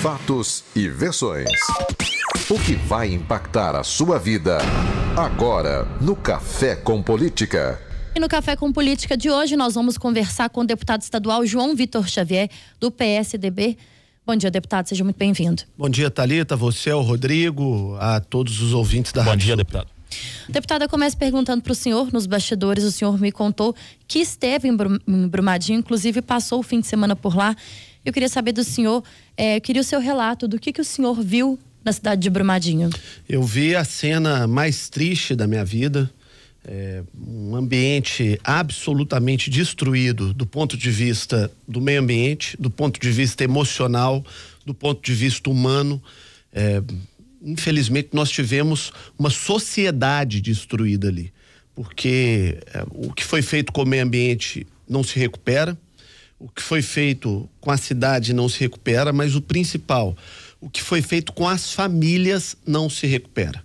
Fatos e versões. O que vai impactar a sua vida agora no Café com Política. E no Café com Política de hoje nós vamos conversar com o deputado estadual João Vitor Xavier, do PSDB. Bom dia, deputado, seja muito bem-vindo. Bom dia, Thalita, você, ao Rodrigo, a todos os ouvintes da Rádio. Bom dia, deputado. Deputada, eu começo perguntando para o senhor, nos bastidores, o senhor me contou que esteve em Brumadinho, inclusive passou o fim de semana por lá. Eu queria saber do senhor, eu queria o seu relato do que o senhor viu na cidade de Brumadinho. Eu vi a cena mais triste da minha vida, um ambiente absolutamente destruído do ponto de vista do meio ambiente, do ponto de vista emocional, do ponto de vista humano. Infelizmente nós tivemos uma sociedade destruída ali, porque o que foi feito com o meio ambiente não se recupera, o que foi feito com a cidade não se recupera, mas o principal, o que foi feito com as famílias não se recupera.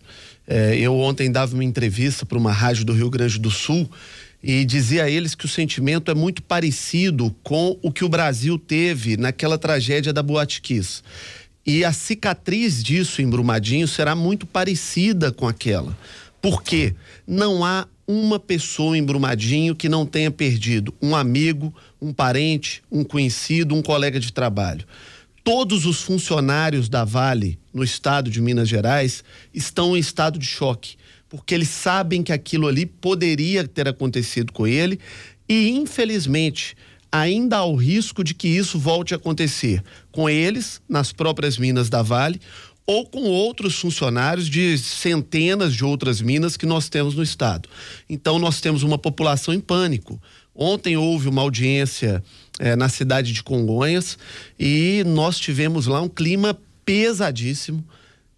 Eu ontem dava uma entrevista para uma rádio do Rio Grande do Sul e dizia a eles que o sentimento é muito parecido com o que o Brasil teve naquela tragédia da Boate Kiss. E a cicatriz disso em Brumadinho será muito parecida com aquela. Por quê? Não há uma pessoa em Brumadinho que não tenha perdido um amigo, um parente, um conhecido, um colega de trabalho. Todos os funcionários da Vale, no estado de Minas Gerais, estão em estado de choque, porque eles sabem que aquilo ali poderia ter acontecido com ele e, infelizmente, ainda há o risco de que isso volte a acontecer com eles, nas próprias minas da Vale, ou com outros funcionários de centenas de outras minas que nós temos no estado. Então nós temos uma população em pânico. Ontem houve uma audiência na cidade de Congonhas e nós tivemos lá um clima pesadíssimo,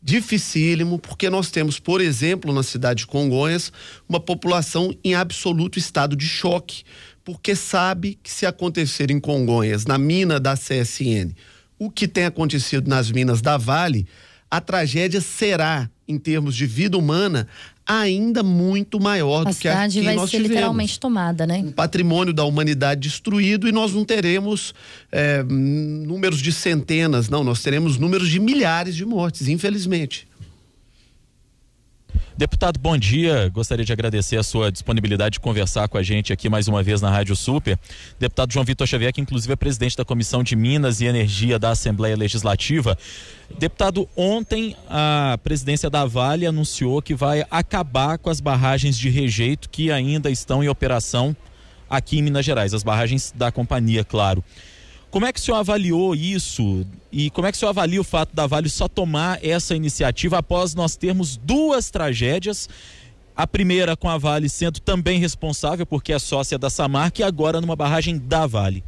dificílimo, porque nós temos, por exemplo, na cidade de Congonhas, uma população em absoluto estado de choque, porque sabe que se acontecer em Congonhas, na mina da CSN, o que tem acontecido nas minas da Vale, a tragédia será, em termos de vida humana, ainda muito maior do que a que nós tivemos. A cidade vai ser literalmente tomada, né? Um patrimônio da humanidade destruído e nós não teremos números de centenas, não, nós teremos números de milhares de mortes, infelizmente. Deputado, bom dia. Gostaria de agradecer a sua disponibilidade de conversar com a gente aqui mais uma vez na Rádio Super. Deputado João Vitor Xavier, que inclusive é presidente da Comissão de Minas e Energia da Assembleia Legislativa. Deputado, ontem a presidência da Vale anunciou que vai acabar com as barragens de rejeito que ainda estão em operação aqui em Minas Gerais, as barragens da companhia, claro. Como é que o senhor avaliou isso e como é que o senhor avalia o fato da Vale só tomar essa iniciativa após nós termos duas tragédias, a primeira com a Vale sendo também responsável porque é sócia da Samarco e agora numa barragem da Vale?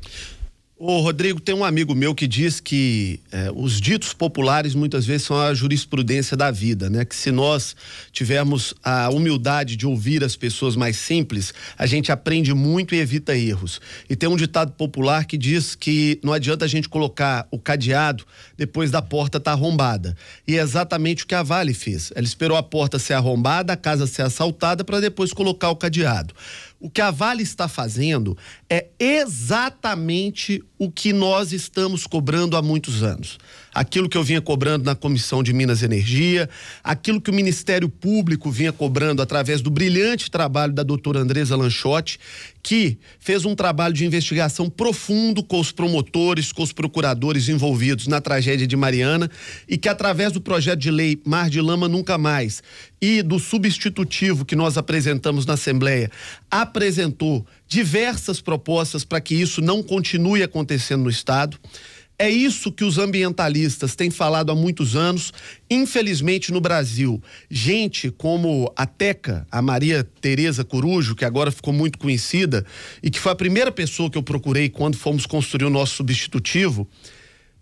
Ô Rodrigo, tem um amigo meu que diz que os ditos populares muitas vezes são a jurisprudência da vida, né? Que se nós tivermos a humildade de ouvir as pessoas mais simples, a gente aprende muito e evita erros. E tem um ditado popular que diz que não adianta a gente colocar o cadeado depois da porta estar arrombada. E é exatamente o que a Vale fez. Ela esperou a porta ser arrombada, a casa ser assaltada para depois colocar o cadeado. O que a Vale está fazendo é exatamente o que nós estamos cobrando há muitos anos. Aquilo que eu vinha cobrando na Comissão de Minas e Energia, aquilo que o Ministério Público vinha cobrando através do brilhante trabalho da doutora Andresa Lanchotti, que fez um trabalho de investigação profundo com os promotores, com os procuradores envolvidos na tragédia de Mariana e que através do projeto de lei Mar de Lama Nunca Mais e do substitutivo que nós apresentamos na Assembleia, apresentou diversas propostas para que isso não continue acontecendo no Estado. É isso que os ambientalistas têm falado há muitos anos. Infelizmente, no Brasil, gente como a Teca, a Maria Tereza Corujo, que agora ficou muito conhecida e que foi a primeira pessoa que eu procurei quando fomos construir o nosso substitutivo,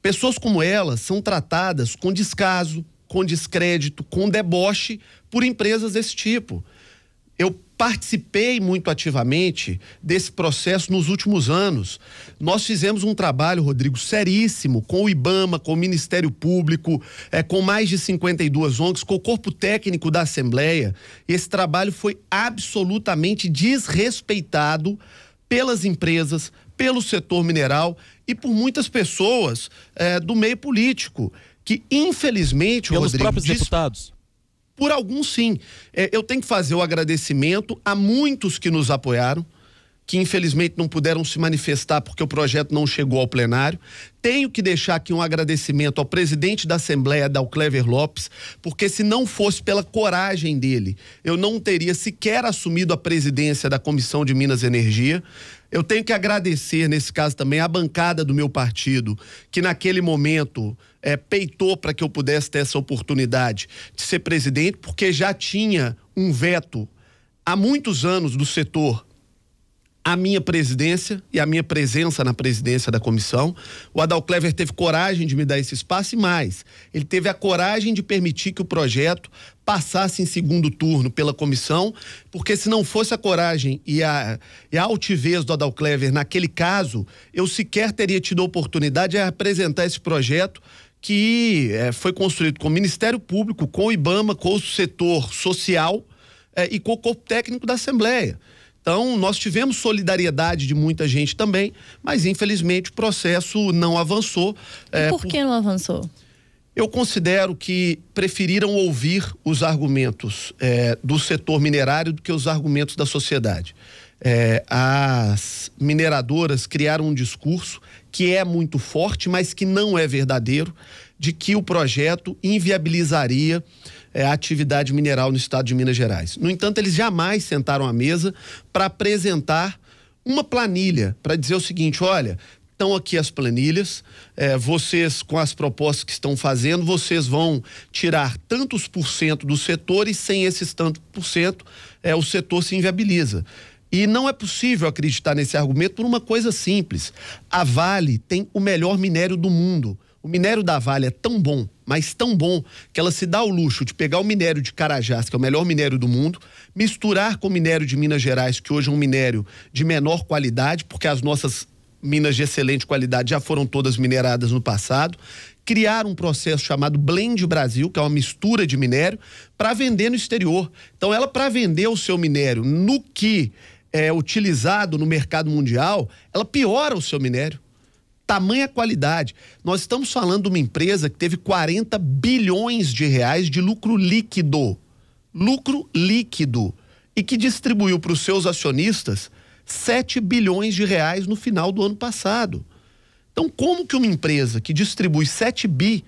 pessoas como ela são tratadas com descaso, com descrédito, com deboche por empresas desse tipo. Eu participei muito ativamente desse processo nos últimos anos. Nós fizemos um trabalho, Rodrigo, seríssimo com o IBAMA, com o Ministério Público, com mais de 52 ONGs, com o corpo técnico da Assembleia. Esse trabalho foi absolutamente desrespeitado pelas empresas, pelo setor mineral e por muitas pessoas do meio político, que infelizmente, pelos Rodrigo, próprios deputados. Por alguns, sim. Eu tenho que fazer o agradecimento a muitos que nos apoiaram, que infelizmente não puderam se manifestar porque o projeto não chegou ao plenário. Tenho que deixar aqui um agradecimento ao presidente da Assembleia, Adalclever Lopes, porque se não fosse pela coragem dele, eu não teria sequer assumido a presidência da Comissão de Minas e Energia. Eu tenho que agradecer, nesse caso também, a bancada do meu partido, que naquele momento peitou para que eu pudesse ter essa oportunidade de ser presidente, porque já tinha um veto há muitos anos do setor a minha presidência e a minha presença na presidência da comissão. O Adalclever teve coragem de me dar esse espaço e mais, ele teve a coragem de permitir que o projeto passasse em segundo turno pela comissão, porque se não fosse a coragem e a altivez do Adalclever naquele caso, eu sequer teria tido a oportunidade de apresentar esse projeto que foi construído com o Ministério Público, com o IBAMA, com o setor social e com o corpo técnico da Assembleia. Então, nós tivemos solidariedade de muita gente também, mas infelizmente o processo não avançou. Por que não avançou? Eu considero que preferiram ouvir os argumentos do setor minerário do que os argumentos da sociedade. As mineradoras criaram um discurso que é muito forte, mas que não é verdadeiro, de que o projeto inviabilizaria a atividade mineral no estado de Minas Gerais. No entanto, eles jamais sentaram à mesa para apresentar uma planilha, para dizer o seguinte: olha, estão aqui as planilhas, vocês, com as propostas que estão fazendo, vocês vão tirar tantos por cento do setor e sem esses tantos por cento, o setor se inviabiliza. E não é possível acreditar nesse argumento por uma coisa simples. A Vale tem o melhor minério do mundo. O minério da Vale é tão bom, mas tão bom, que ela se dá o luxo de pegar o minério de Carajás, que é o melhor minério do mundo, misturar com o minério de Minas Gerais, que hoje é um minério de menor qualidade, porque as nossas minas de excelente qualidade já foram todas mineradas no passado, criar um processo chamado Blend Brasil, que é uma mistura de minério, para vender no exterior. Então, ela, para vender o seu minério no que é utilizado no mercado mundial, ela piora o seu minério. Tamanha qualidade. Nós estamos falando de uma empresa que teve 40 bilhões de reais de lucro líquido. Lucro líquido. E que distribuiu para os seus acionistas 7 bilhões de reais no final do ano passado. Então, como que uma empresa que distribui 7 bi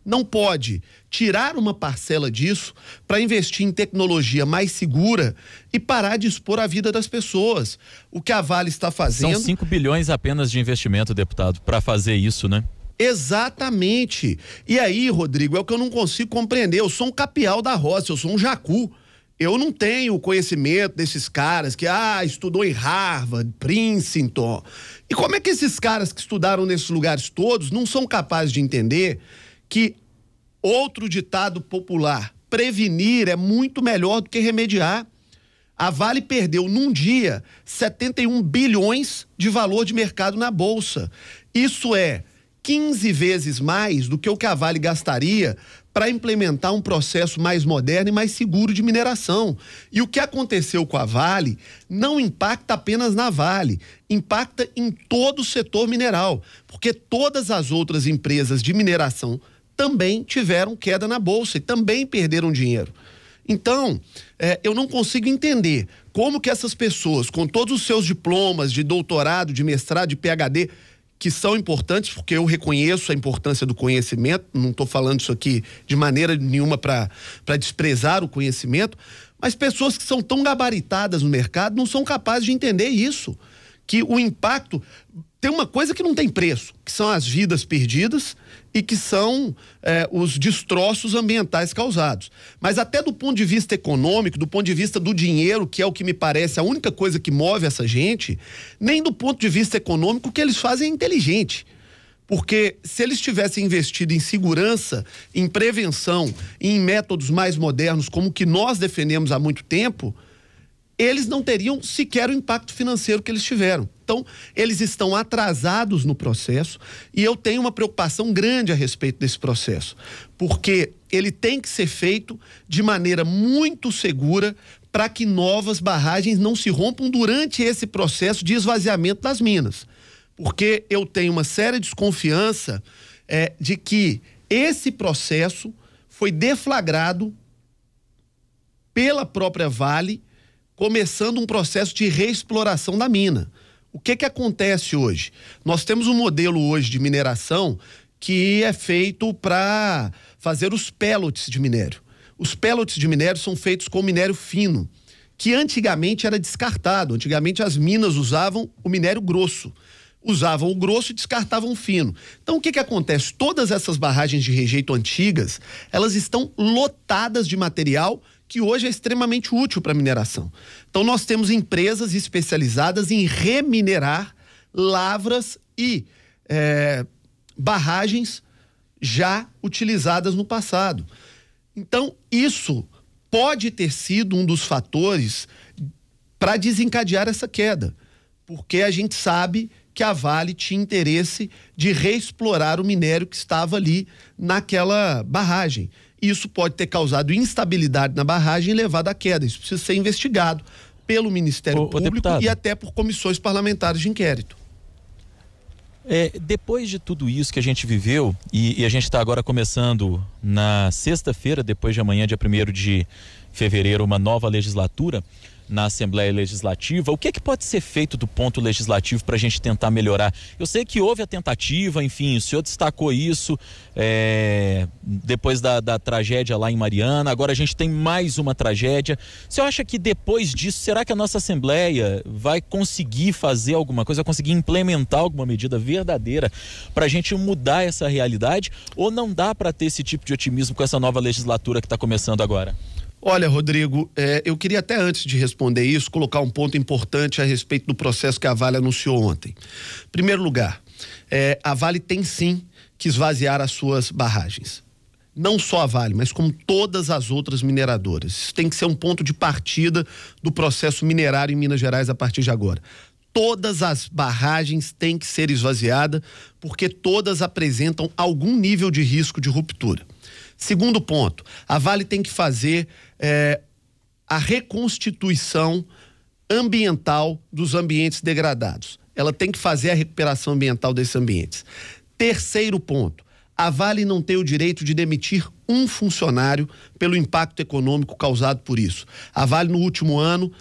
não pode tirar uma parcela disso para investir em tecnologia mais segura e parar de expor a vida das pessoas? O que a Vale está fazendo... São 5 bilhões apenas de investimento, deputado, para fazer isso, né? Exatamente. E aí, Rodrigo, é o que eu não consigo compreender. Eu sou um capial da roça, eu sou um jacu. Eu não tenho o conhecimento desses caras que, estudou em Harvard, Princeton. E como é que esses caras que estudaram nesses lugares todos não são capazes de entender que outro ditado popular, prevenir é muito melhor do que remediar? A Vale perdeu num dia 71 bilhões de valor de mercado na Bolsa. Isso é 15 vezes mais do que o que a Vale gastaria para implementar um processo mais moderno e mais seguro de mineração. E o que aconteceu com a Vale não impacta apenas na Vale, impacta em todo o setor mineral, porque todas as outras empresas de mineração também tiveram queda na Bolsa e também perderam dinheiro. Então, eu não consigo entender como que essas pessoas, com todos os seus diplomas de doutorado, de mestrado, de PhD, que são importantes, porque eu reconheço a importância do conhecimento, não estou falando isso aqui de maneira nenhuma para desprezar o conhecimento, mas pessoas que são tão gabaritadas no mercado não são capazes de entender isso, que o impacto... Tem uma coisa que não tem preço, que são as vidas perdidas e que são os destroços ambientais causados. Mas até do ponto de vista econômico, do ponto de vista do dinheiro, que é o que me parece a única coisa que move essa gente, nem do ponto de vista econômico o que eles fazem é inteligente. Porque se eles tivessem investido em segurança, em prevenção, em métodos mais modernos, como o que nós defendemos há muito tempo, eles não teriam sequer o impacto financeiro que eles tiveram. Então, eles estão atrasados no processo e eu tenho uma preocupação grande a respeito desse processo, porque ele tem que ser feito de maneira muito segura para que novas barragens não se rompam durante esse processo de esvaziamento das minas. porque eu tenho uma séria desconfiança de que esse processo foi deflagrado pela própria Vale, começando um processo de reexploração da mina. O que acontece hoje? Nós temos um modelo hoje de mineração que é feito para fazer os pellets de minério. Os pellets de minério são feitos com minério fino, que antigamente era descartado. Antigamente as minas usavam o minério grosso. Usavam o grosso e descartavam o fino. Então o que acontece? Todas essas barragens de rejeito antigas, elas estão lotadas de material que hoje é extremamente útil para a mineração. Então nós temos empresas especializadas em reminerar lavras e barragens já utilizadas no passado. Então isso pode ter sido um dos fatores para desencadear essa queda, porque a gente sabe que a Vale tinha interesse de reexplorar o minério que estava ali naquela barragem. Isso pode ter causado instabilidade na barragem e levado à queda. Isso precisa ser investigado pelo Ministério Público deputado, e até por comissões parlamentares de inquérito. Depois de tudo isso que a gente viveu, e a gente está agora começando na sexta-feira, depois de amanhã, dia 1º de fevereiro, uma nova legislatura na Assembleia Legislativa, o que pode ser feito do ponto legislativo para a gente tentar melhorar? Eu sei que houve a tentativa, enfim, o senhor destacou isso depois da tragédia lá em Mariana, agora a gente tem mais uma tragédia. O senhor acha que depois disso, será que a nossa Assembleia vai conseguir fazer alguma coisa, vai conseguir implementar alguma medida verdadeira para a gente mudar essa realidade? Ou não dá para ter esse tipo de otimismo com essa nova legislatura que está começando agora? Olha, Rodrigo, eu queria até antes de responder isso, colocar um ponto importante a respeito do processo que a Vale anunciou ontem. Em primeiro lugar, a Vale tem sim que esvaziar as suas barragens. Não só a Vale, mas como todas as outras mineradoras. Isso tem que ser um ponto de partida do processo minerário em Minas Gerais a partir de agora. Todas as barragens têm que ser esvaziadas, porque todas apresentam algum nível de risco de ruptura. Segundo ponto, a Vale tem que fazer a reconstituição ambiental dos ambientes degradados. Ela tem que fazer a recuperação ambiental desses ambientes. Terceiro ponto, a Vale não tem o direito de demitir um funcionário pelo impacto econômico causado por isso. A Vale, no último ano,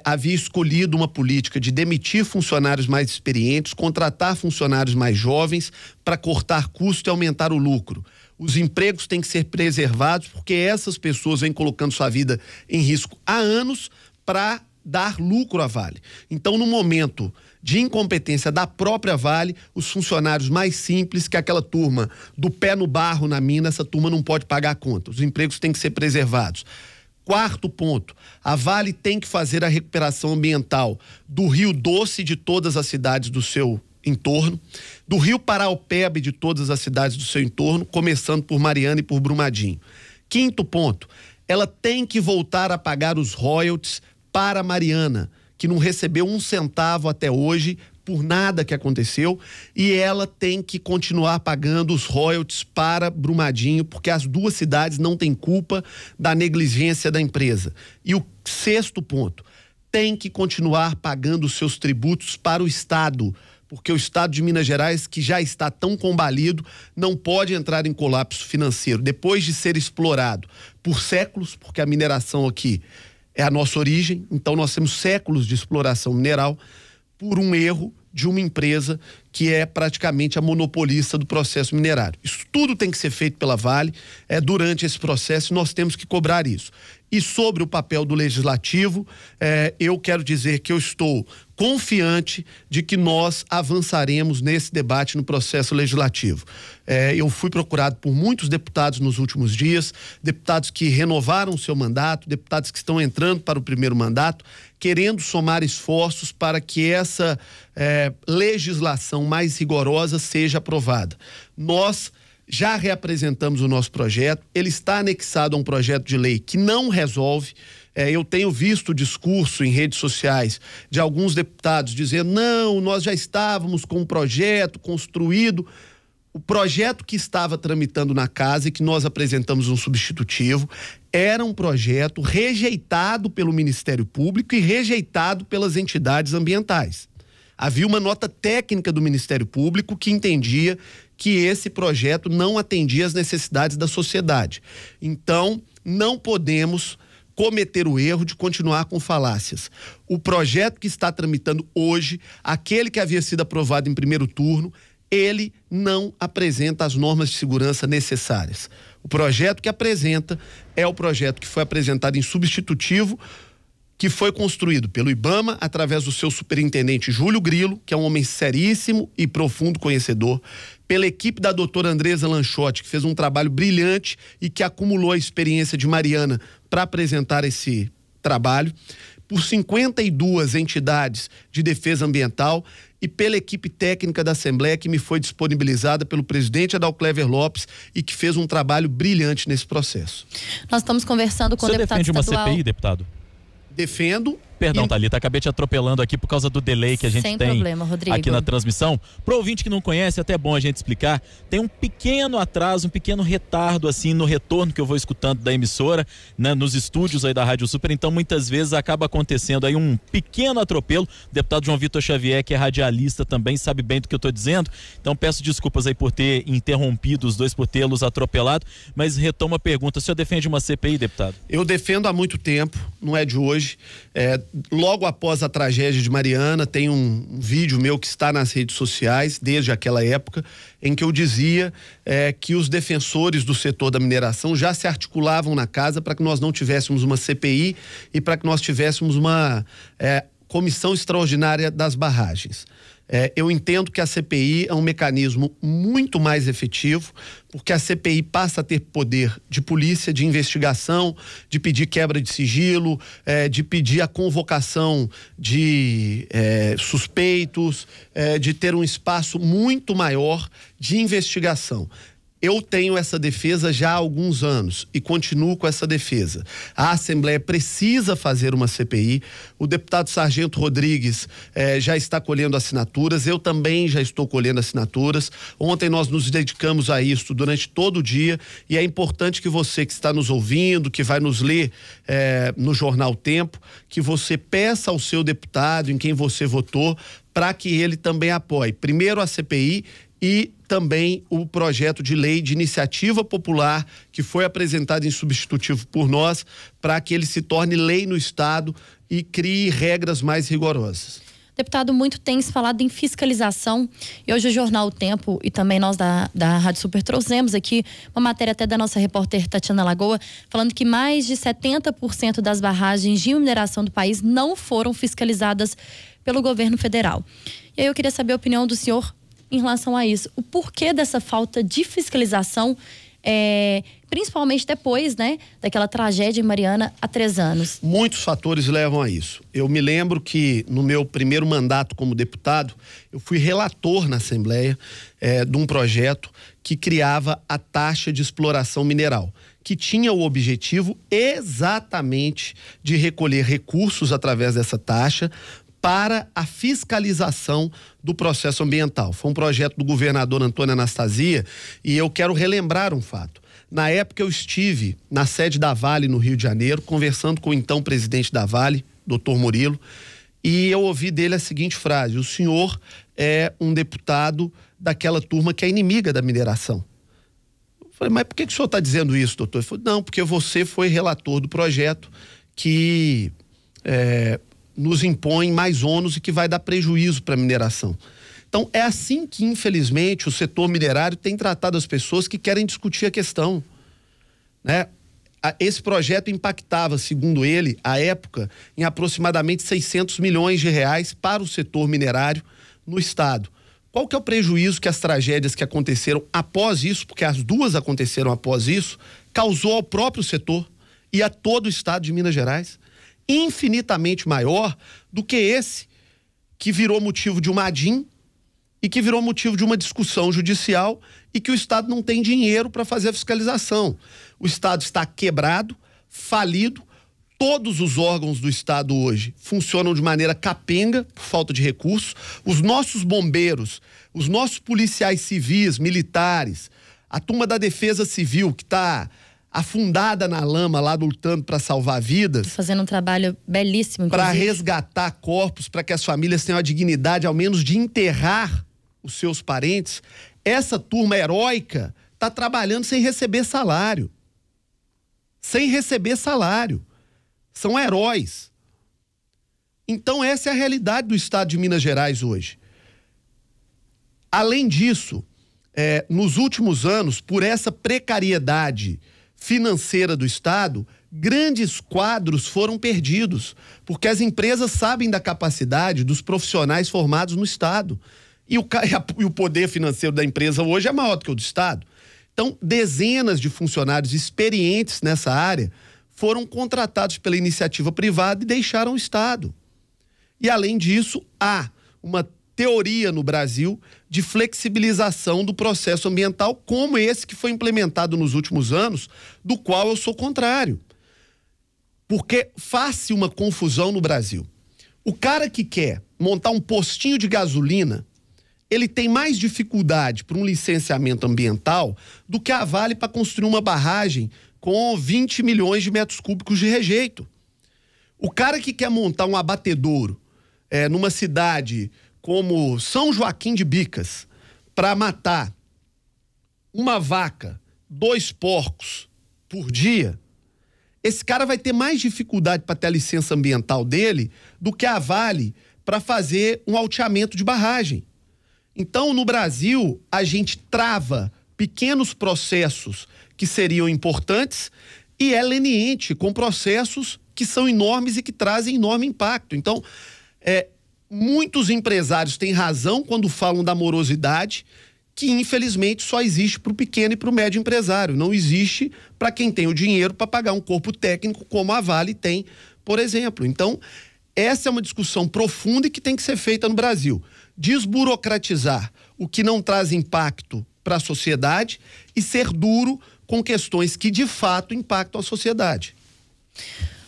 havia escolhido uma política de demitir funcionários mais experientes, contratar funcionários mais jovens para cortar custo e aumentar o lucro. Os empregos têm que ser preservados porque essas pessoas vêm colocando sua vida em risco há anos para dar lucro à Vale. Então, no momento de incompetência da própria Vale, os funcionários mais simples, que é aquela turma do pé no barro na mina, essa turma não pode pagar a conta. Os empregos têm que ser preservados. Quarto ponto, a Vale tem que fazer a recuperação ambiental do Rio Doce de todas as cidades do seu entorno, do Rio Paraopeba de todas as cidades do seu entorno, começando por Mariana e por Brumadinho. Quinto ponto, ela tem que voltar a pagar os royalties para Mariana, que não recebeu um centavo até hoje por nada que aconteceu, e ela tem que continuar pagando os royalties para Brumadinho, porque as duas cidades não têm culpa da negligência da empresa. E o sexto ponto, tem que continuar pagando os seus tributos para o Estado, porque o Estado de Minas Gerais, que já está tão combalido, não pode entrar em colapso financeiro, depois de ser explorado por séculos, porque a mineração aqui é a nossa origem, então nós temos séculos de exploração mineral, por um erro de uma empresa que é praticamente a monopolista do processo minerário. Isso tudo tem que ser feito pela Vale durante esse processo, e nós temos que cobrar isso. E sobre o papel do Legislativo, eu quero dizer que eu estou confiante de que nós avançaremos nesse debate no processo legislativo. Eu fui procurado por muitos deputados nos últimos dias, deputados que renovaram seu mandato, deputados que estão entrando para o primeiro mandato, querendo somar esforços para que essa legislação mais rigorosa seja aprovada. Nós já reapresentamos o nosso projeto, ele está anexado a um projeto de lei que não resolve. Eu tenho visto o discurso em redes sociais de alguns deputados dizendo: não, nós já estávamos com um projeto construído. O projeto que estava tramitando na casa e que nós apresentamos um substitutivo era um projeto rejeitado pelo Ministério Público e rejeitado pelas entidades ambientais. Havia uma nota técnica do Ministério Público que entendia que esse projeto não atendia às necessidades da sociedade. Então, não podemos cometer o erro de continuar com falácias. O projeto que está tramitando hoje, aquele que havia sido aprovado em primeiro turno, ele não apresenta as normas de segurança necessárias. O projeto que apresenta é o projeto que foi apresentado em substitutivo, que foi construído pelo IBAMA através do seu superintendente Júlio Grilo, que é um homem seríssimo e profundo conhecedor, pela equipe da doutora Andresa Lanchotti, que fez um trabalho brilhante e que acumulou a experiência de Mariana para apresentar esse trabalho, por 52 entidades de defesa ambiental e pela equipe técnica da Assembleia que me foi disponibilizada pelo presidente Adalclever Lopes e que fez um trabalho brilhante nesse processo. Nós estamos conversando com o deputado estadual. Você defende uma CPI, deputado? Defendo. Perdão, Thalita, acabei te atropelando aqui por causa do delay que a gente tem problema, Rodrigo, aqui na transmissão. Pro ouvinte que não conhece, até é bom a gente explicar, tem um pequeno atraso, um pequeno retardo assim no retorno que eu vou escutando da emissora, né, nos estúdios aí da Rádio Super, então muitas vezes acaba acontecendo aí um pequeno atropelo. O deputado João Vitor Xavier, que é radialista também, sabe bem do que eu tô dizendo, então peço desculpas aí por ter interrompido os dois, por tê-los atropelado, mas retomo a pergunta, o senhor defende uma CPI, deputado? Eu defendo há muito tempo, não é de hoje. Logo após a tragédia de Mariana, tem um vídeo meu que está nas redes sociais, desde aquela época, em que eu dizia que os defensores do setor da mineração já se articulavam na casa para que nós não tivéssemos uma CPI e para que nós tivéssemos uma comissão extraordinária das barragens. Eu entendo que a CPI é um mecanismo muito mais efetivo, porque a CPI passa a ter poder de polícia, de investigação, de pedir quebra de sigilo, de pedir a convocação de suspeitos, de ter um espaço muito maior de investigação. Eu tenho essa defesa já há alguns anos e continuo com essa defesa. A Assembleia precisa fazer uma CPI. O deputado Sargento Rodrigues já está colhendo assinaturas, eu também já estou colhendo assinaturas. Ontem nós nos dedicamos a isso durante todo o dia e é importante que você que está nos ouvindo, que vai nos ler no jornal Tempo, que você peça ao seu deputado em quem você votou para que ele também apoie. Primeiro a CPI e também o projeto de lei de iniciativa popular que foi apresentado em substitutivo por nós, para que ele se torne lei no Estado e crie regras mais rigorosas. Deputado, muito tem se falado em fiscalização e hoje o jornal O Tempo e também nós da Rádio Super trouxemos aqui uma matéria até da nossa repórter Tatiana Lagoa, falando que mais de 70% das barragens de mineração do país não foram fiscalizadas pelo governo federal. E aí eu queria saber a opinião do senhor em relação a isso. O porquê dessa falta de fiscalização, principalmente depois, né, daquela tragédia em Mariana há 3 anos? Muitos fatores levam a isso. Eu me lembro que no meu primeiro mandato como deputado, eu fui relator na Assembleia de um projeto que criava a taxa de exploração mineral, que tinha o objetivo exatamente de recolher recursos através dessa taxa para a fiscalização do processo ambiental. Foi um projeto do governador Antônio Anastasia e eu quero relembrar um fato. Na época eu estive na sede da Vale no Rio de Janeiro, conversando com o então presidente da Vale, Dr. Murilo, e eu ouvi dele a seguinte frase: o senhor é um deputado daquela turma que é inimiga da mineração. Eu falei, mas por que o senhor está dizendo isso, doutor? Ele falou, não, porque você foi relator do projeto que nos impõe mais ônus e que vai dar prejuízo para a mineração. Então, é assim que, infelizmente, o setor minerário tem tratado as pessoas que querem discutir a questão, né? Esse projeto impactava, segundo ele, à época, em aproximadamente 600 milhões de reais para o setor minerário no estado. Qual que é o prejuízo que as tragédias que aconteceram após isso, porque as duas aconteceram após isso, causou ao próprio setor e a todo o estado de Minas Gerais? Infinitamente maior do que esse, que virou motivo de uma ADIM e que virou motivo de uma discussão judicial e que o Estado não tem dinheiro para fazer a fiscalização. O Estado está quebrado, falido, todos os órgãos do Estado hoje funcionam de maneira capenga, por falta de recursos. Os nossos bombeiros, os nossos policiais civis, militares, a turma da Defesa Civil, que está afundada na lama lá lutando para salvar vidas. Fazendo um trabalho belíssimo, para resgatar corpos, para que as famílias tenham a dignidade, ao menos, de enterrar os seus parentes. Essa turma heróica está trabalhando sem receber salário. Sem receber salário. São heróis. Então, essa é a realidade do estado de Minas Gerais hoje. Além disso, nos últimos anos, por essa precariedade financeira do estado, grandes quadros foram perdidos, porque as empresas sabem da capacidade dos profissionais formados no estado. E o poder financeiro da empresa hoje é maior do que o do estado. Então, dezenas de funcionários experientes nessa área foram contratados pela iniciativa privada e deixaram o estado. E, além disso, há uma teoria no Brasil de flexibilização do processo ambiental, como esse que foi implementado nos últimos anos, do qual eu sou contrário. Porque faz-se uma confusão no Brasil. O cara que quer montar um postinho de gasolina, ele tem mais dificuldade para um licenciamento ambiental do que a Vale para construir uma barragem com 20 milhões de metros cúbicos de rejeito. O cara que quer montar um abatedouro numa cidade como São Joaquim de Bicas, para matar uma vaca, 2 porcos por dia, esse cara vai ter mais dificuldade para ter a licença ambiental dele do que a Vale para fazer um alteamento de barragem. Então, no Brasil, a gente trava pequenos processos que seriam importantes e é leniente com processos que são enormes e que trazem enorme impacto. Então, muitos empresários têm razão quando falam da morosidade, que infelizmente só existe para o pequeno e para o médio empresário. Não existe para quem tem o dinheiro para pagar um corpo técnico como a Vale tem, por exemplo. Então, essa é uma discussão profunda e que tem que ser feita no Brasil. Desburocratizar o que não traz impacto para a sociedade e ser duro com questões que de fato impactam a sociedade.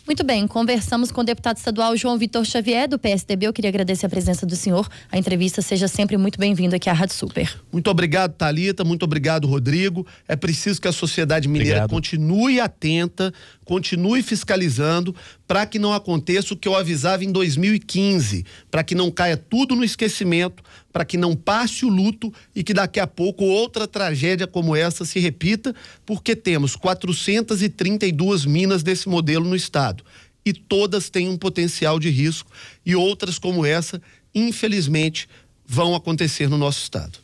Muito bem, conversamos com o deputado estadual João Vitor Xavier, do PSDB. Eu queria agradecer a presença do senhor. A entrevista seja sempre muito bem-vindo aqui à Rádio Super. Muito obrigado, Thalita. Muito obrigado, Rodrigo. É preciso que a sociedade mineira continue atenta, continue fiscalizando, para que não aconteça o que eu avisava em 2015, para que não caia tudo no esquecimento, para que não passe o luto e que daqui a pouco outra tragédia como essa se repita, porque temos 432 minas desse modelo no estado e todas têm um potencial de risco e outras como essa, infelizmente, vão acontecer no nosso estado.